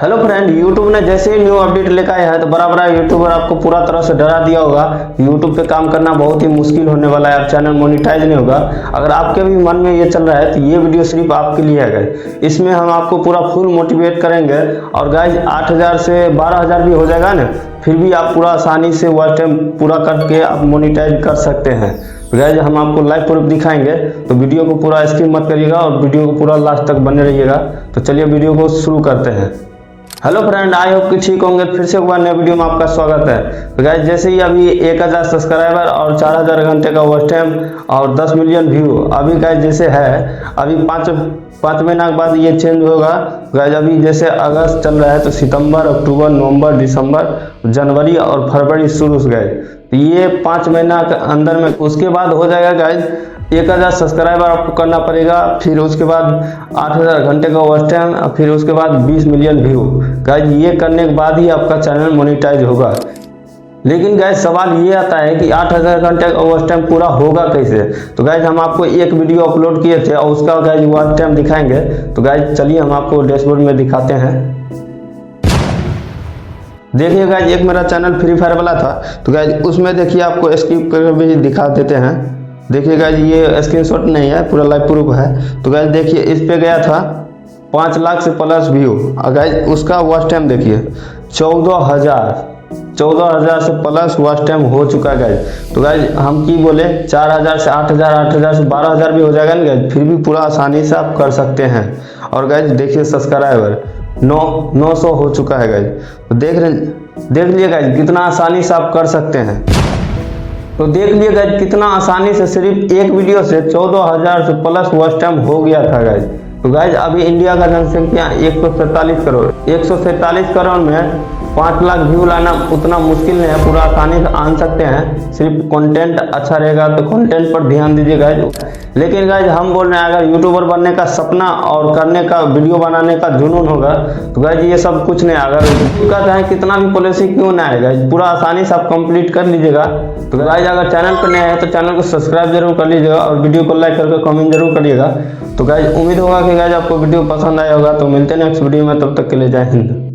Hello friend, YouTube ने जैसे ही new update लेकर आया है तो बड़ा बड़ा यूट्यूबर आपको पूरा तरह से डरा दिया होगा। यूट्यूब पे काम करना बहुत ही मुश्किल होने वाला है, अब चैनल मोनेटाइज नहीं होगा। अगर आपके भी मन में ये चल रहा है तो ये वीडियो सिर्फ आपके लिए है गाइस। इसमें हम आपको पूरा फुल मोटिवेट करेंगे और गाइस 8,000 से 12,000 भी हो जाएगा ना, फिर भी आप पूरा आसानी से वॉच टाइम पूरा करके आप मोनेटाइज कर सकते हैं। गाइस हम आपको लाइव प्रूफ दिखाएंगे, तो वीडियो को पूरा स्किप मत करिएगा और वीडियो को पूरा लास्ट तक बने रहिएगा। तो चलिए वीडियो को शुरू करते हैं। हेलो फ्रेंड, आई होप कि ठीक होंगे। फिर से एक बार नए वीडियो में आपका स्वागत है। तो गाइस जैसे ही अभी 1,000 सब्सक्राइबर और 4,000 घंटे का वॉच टाइम और 10 मिलियन व्यू अभी गाइस जैसे है, अभी पाँच महीना के बाद ये चेंज होगा। गाइस अभी जैसे अगस्त चल रहा है तो सितंबर, अक्टूबर, नवंबर, दिसंबर, जनवरी और फरवरी शुरू हो गए, तो ये 5 महीना के अंदर में उसके बाद हो जाएगा गाइस 1,000 सब्सक्राइबर आपको करना पड़ेगा। फिर उसके बाद 8,000 घंटे का वॉच टाइम, फिर उसके बाद 20 मिलियन व्यू। गाइस ये करने के बाद ही आपका चैनल मोनेटाइज होगा। लेकिन गाइस सवाल ये आता है कि 8,000 घंटे का वॉच टाइम पूरा होगा कैसे। तो गाइस हम आपको एक वीडियो अपलोड किए थे और उसका गाइस वॉच टाइम दिखाएंगे। तो गाइस चलिए हम आपको डैशबोर्ड में दिखाते हैं। देखिए गाइस, एक मेरा चैनल फ्री फायर वाला था, तो गाइस उसमें देखिए आपको स्किप करके भी दिखा देते हैं। देखिए गाइस ये स्क्रीनशॉट नहीं है, पूरा लाइव प्रूफ है। तो गाइस देखिए इस पे गया था 5 लाख से प्लस व्यू। गाइस उसका वॉच टाइम देखिए 14,000 से प्लस वॉच टाइम हो चुका है गाइस। तो गाइस हम की बोले 4,000 से 8,000, 8,000 से 12,000 भी हो जाएगा ना गाइस, फिर भी पूरा आसानी से आप कर सकते हैं। और गाइस देखिए सब्सक्राइबर 900 हो चुका है गाइस। तो देख लिए गाइस कितना आसानी से आप कर सकते हैं। तो देख लिए गाइस कितना आसानी से सिर्फ एक वीडियो से 14,000 से प्लस वॉच टाइम हो गया था गाइस। तो गाइस अभी इंडिया का जनसंख्या 147 करोड़ में 5 लाख व्यू लाना उतना मुश्किल नहीं है, पूरा आसानी से आन सकते हैं। सिर्फ कंटेंट अच्छा रहेगा तो कंटेंट पर ध्यान दीजिए गाइस। लेकिन गाइस हम बोल रहे हैं अगर यूट्यूबर बनने का सपना और करने का वीडियो बनाने का जुनून होगा तो गाइस ये सब कुछ नहीं। अगर का चाहे कितना भी पॉलिसी क्यों ना आएगा, पूरा आसानी से आप कंप्लीट कर लीजिएगा। तो गाइस अगर चैनल पर नए हैं तो चैनल को सब्सक्राइब जरूर कर लीजिएगा और वीडियो को लाइक करके कमेंट जरूर करिएगा। तो गाइस उम्मीद होगा कि गाइस आपको वीडियो पसंद आया होगा। तो मिलते हैं नेक्स्ट वीडियो में, तब तक के लिए जय हिंद।